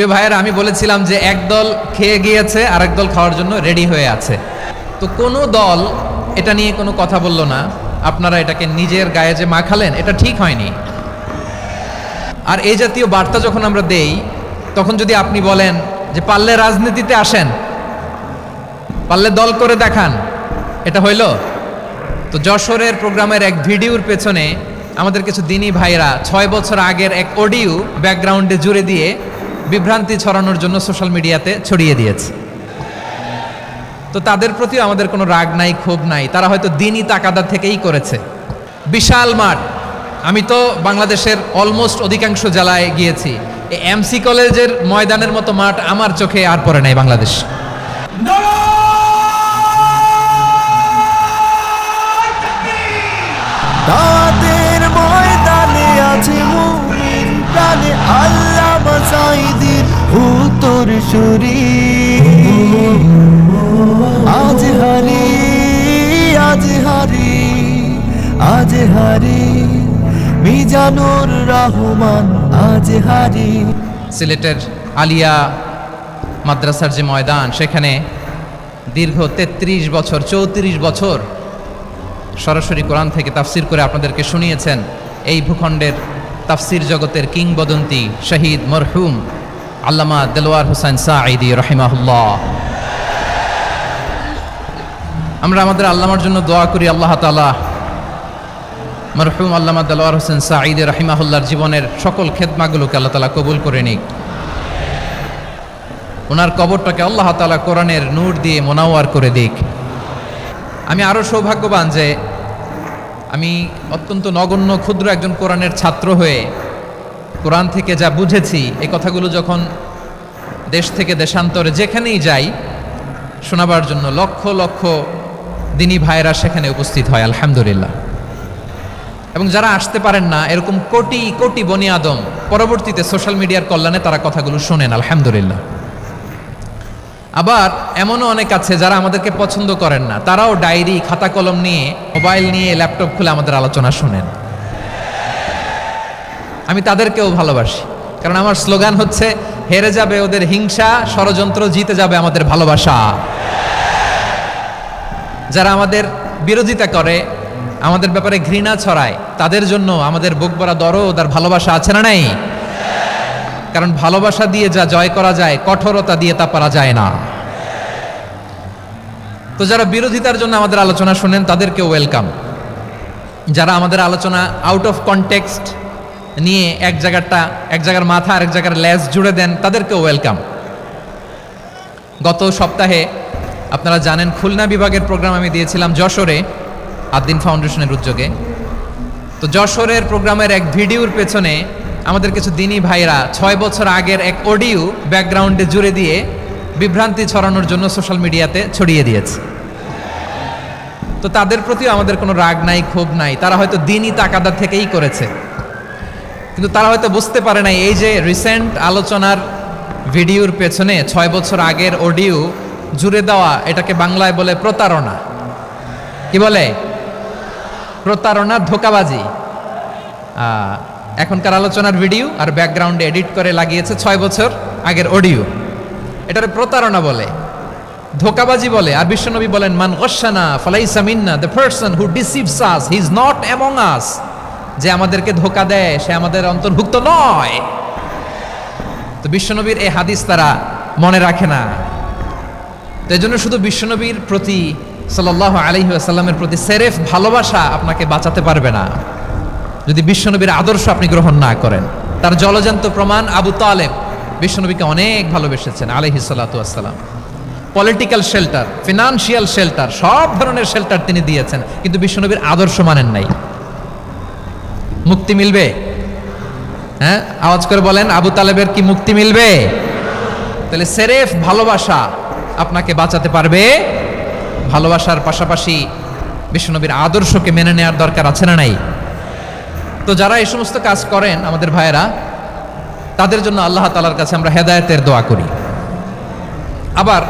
প্রিয় ভাইয়েরা, আমি বলেছিলাম যে একদল খেয়ে গিয়েছে আর একদল খাওয়ার জন্য রেডি হয়ে আছে। তো কোনো দল এটা নিয়ে কোনো কথা বলল না, আপনারা এটাকে নিজের গায়ে যে মাখালেন এটা ঠিক হয়নি। আর এই জাতীয় বার্তা যখন আমরা দেই, তখন যদি আপনি বলেন যে পারলে রাজনীতিতে আসেন, পারলে দল করে দেখান, এটা হইল? তো যশোরের প্রোগ্রামের এক ভিডিওর পেছনে আমাদের কিছু দিনী ভাইরা 6 বছর আগের এক অডিও ব্যাকগ্রাউন্ডে জুড়ে দিয়ে বিভ্রান্তি ছড়ানোর জন্য সোশ্যাল মিডিয়াতে ছড়িয়ে দিয়েছে। তো তাদের প্রতি আমাদের কোনো রাগ নাই, ক্ষোভ নাই, তারা হয়তো দিনই তাকাদা থেকেই করেছে। বিশাল মাঠ, আমি তো বাংলাদেশের অলমোস্ট অধিকাংশ জেলায় গিয়েছি, এই এমসি কলেজের ময়দানের মতো মাঠ আমার চোখে আর পড়ে নাই বাংলাদেশ। দাওয়াতের ময়দানে আছে মুমিন প্রাণে আল্লাহ বাসাইদের উত্তর সুরি। আজ হারি আজ হারি আজ হারি মিজানুর রহমান আজ হারি। সিলেটের আলিয়া মাদ্রাসার যে ময়দান, সেখানে দীর্ঘ 33 বছর 34 বছর সরাসরি কোরআন থেকে তাফসির করে আপনাদেরকে শুনিয়েছেন এই ভূখণ্ডের তাফসির জগতের কিংবদন্তি শহীদ মরহুম আল্লামা দেলোয়ার হোসেন সাঈদী রাহিমাহুল্লাহ। আমরা আমাদের আল্লামার জন্য দোয়া করি, আল্লাহ তাআলা মরহুম আল্লামা দেলোয়ার হোসেন সাঈদী রাহিমাহুল্লাহর জীবনের সকল খেদমাগুলোকে আল্লাহ তাআলা কবুল করে নিক। ওনার কবরটাকে আল্লাহ তাআলা কোরআনের নূর দিয়ে মোনাওয়ার করে দিক। আমি আরও সৌভাগ্যবান যে আমি অত্যন্ত নগণ্য ক্ষুদ্র একজন কোরআনের ছাত্র হয়ে কোরআন থেকে যা বুঝেছি, এই কথাগুলো যখন দেশ থেকে দেশান্তরে যেখানেই যাই শোনাবার জন্য লক্ষ লক্ষ দিনী ভাইরা সেখানে উপস্থিত হয়, আলহামদুলিল্লাহ। এবং যারা আসতে পারেন না, এরকম কোটি কোটি বনি আদম পরবর্তীতে সোশ্যাল মিডিয়ার কল্যাণে তারা কথাগুলো শোনেন, আলহামদুলিল্লাহ। আবার এমনও অনেক আছে যারা আমাদেরকে পছন্দ করেন না, তারাও ডায়েরি খাতা কলম নিয়ে, মোবাইল নিয়ে, ল্যাপটপ খুলে আমাদের আলোচনা শোনেন। আমি তাদেরকেও ভালোবাসি, কারণ আমার স্লোগান হচ্ছে হেরে যাবে ওদের হিংসা, ষড়যন্ত্র, জিতে যাবে আমাদের ভালোবাসা। যারা আমাদের বিরোধিতা করে, আমাদের ব্যাপারে ঘৃণা ছড়ায়, তাদের জন্য আমাদের বুক ভরা দরদ আর ভালোবাসা আছে না নাই? কারণ ভালোবাসা দিয়ে যা জয় করা যায়, কঠোরতা দিয়ে তা পারা যায় না। তো যারা বিরোধিতার জন্য আমাদের আলোচনা শুনেন তাদেরকে ওয়েলকাম। যারা আমাদের আলোচনা আউট অফ কনটেক্সট নিয়ে এক জায়গার মাথা আর এক জায়গার লেজ জুড়ে দেন, তাদেরকে ওয়েলকাম। গত সপ্তাহে আপনারা জানেন খুলনা বিভাগের প্রোগ্রাম আমি দিয়েছিলাম যশোরে আদ্দিন ফাউন্ডেশনের উদ্যোগে। তো যশোরের প্রোগ্রামের এক ভিডিওর পেছনে আমাদের কিছু দিনী ভাইরা 6 বছর আগের এক অডিও ব্যাকগ্রাউন্ডে জুড়ে দিয়ে বিভ্রান্তি ছড়ানোর জন্য সোশ্যাল মিডিয়াতে ছড়িয়ে দিয়েছে। তো তাদের প্রতিও আমাদের কোনো রাগ নাই, ক্ষোভ নাই, তারা হয়তো দিনই তাকাদা থেকেই করেছে। কিন্তু তারা হয়তো বুঝতে পারে নাই এই যে রিসেন্ট আলোচনার ভিডিওর পেছনে 6 বছর আগের অডিও জুড়ে দেওয়া, এটাকে বাংলায় বলে প্রতারণা। কি বলে? প্রতারণা, ধোঁকাবাজি। এখনকার আলোচনার ভিডিও আর ব্যাকগ্রাউন্ডে এডিট করে লাগিয়েছে 6 বছর আগের অডিও। এটারে প্রতারণা বলে, ধোঁকাবাজি বলে। আর বিশ্বনবী বলেন, মান গশানা ফালাইসা মিন্না, the person who deceives us he is not among us. যে আমাদেরকে ধোঁকা দেয় সে আমাদের অন্তর্ভুক্ত নয়। তো বিশ্বনবীর এই হাদিস তারা মনে রাখে না। তো এই জন্য শুধু বিশ্বনবীর প্রতি সাল্লাল্লাহু আলাইহি ওয়াসাল্লামের প্রতি সেরেফ ভালোবাসা আপনাকে বাঁচাতে পারবে না যদি বিশ্বনবীর আদর্শ আপনি গ্রহণ না করেন। তার জলজান্ত প্রমাণ আবু তালেব বিশ্বনবীকে অনেক ভালোবেসেছেন আলাইহিস সালাতু ওয়াসসালাম। পলিটিক্যাল শেল্টার, ফিনান্সিয়াল শেল্টার, সব ধরনের শেল্টার তিনি দিয়েছেন, কিন্তু বিশ্বনবীর আদর্শ মানেন নাই। মুক্তি মিলবে? হ্যাঁ, আওয়াজ করে বলেন, আবু তালেবের কি মুক্তি মিলবে? তাহলে সেরেফ ভালোবাসা আপনাকে বাঁচাতে পারবে। ভালোবাসার পাশাপাশি বিশ্বনবীর আদর্শকে মেনে নেওয়ার দরকার আছে না নাই? তো যারা এই সমস্ত কাজ করেন আমাদের ভাইয়েরা, তাদের জন্য আল্লাহ তাআলার কাছে আমরা হেদায়েতের দোয়া করি। আবার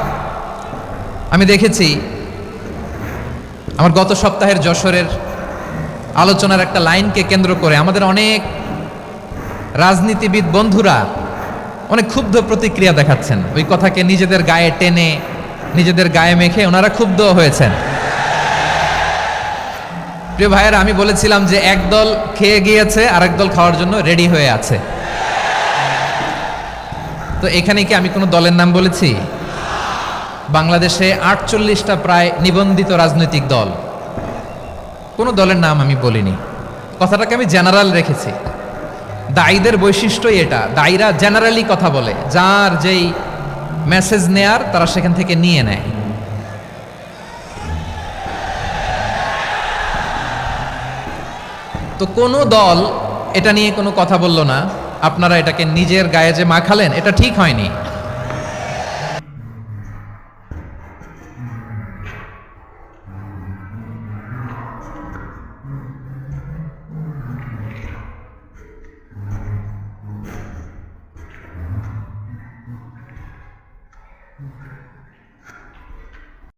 আমি দেখেছি আমার গত সপ্তাহের যশোরের আলোচনার একটা লাইনকে কেন্দ্র করে আমাদের অনেক রাজনীতিবিদ বন্ধুরা অনেক ক্ষুব্ধ প্রতিক্রিয়া দেখাচ্ছেন, ওই কথাকে নিজেদের গায়ে টেনে নিজেদের গায়ে মেখে ওনারা ক্ষুব্ধ হয়েছেন। প্রিয় ভাইয়েরা, আমি বলেছিলাম যে একদল খেয়ে গিয়েছে আর একদল খাওয়ার জন্য রেডি হয়ে আছে। তো এখানে কি আমি কোনো দলের নাম বলেছি? বাংলাদেশে 48টা প্রায় নিবন্ধিত রাজনৈতিক দল, কোনো দলের নাম আমি বলিনি, কথাটাকে আমি জেনারেল রেখেছি। দায়ীদের বৈশিষ্ট্যই এটা, দায়ীরা জেনারেলি কথা বলে, যার যেই মেসেজ নেয়ার তারা সেখান থেকে নিয়ে নেয়। তো কোনো দল এটা নিয়ে কোনো কথা বলল না, আপনারা এটাকে নিজের গায়ে যে মাখালেন, এটা ঠিক হয়নি।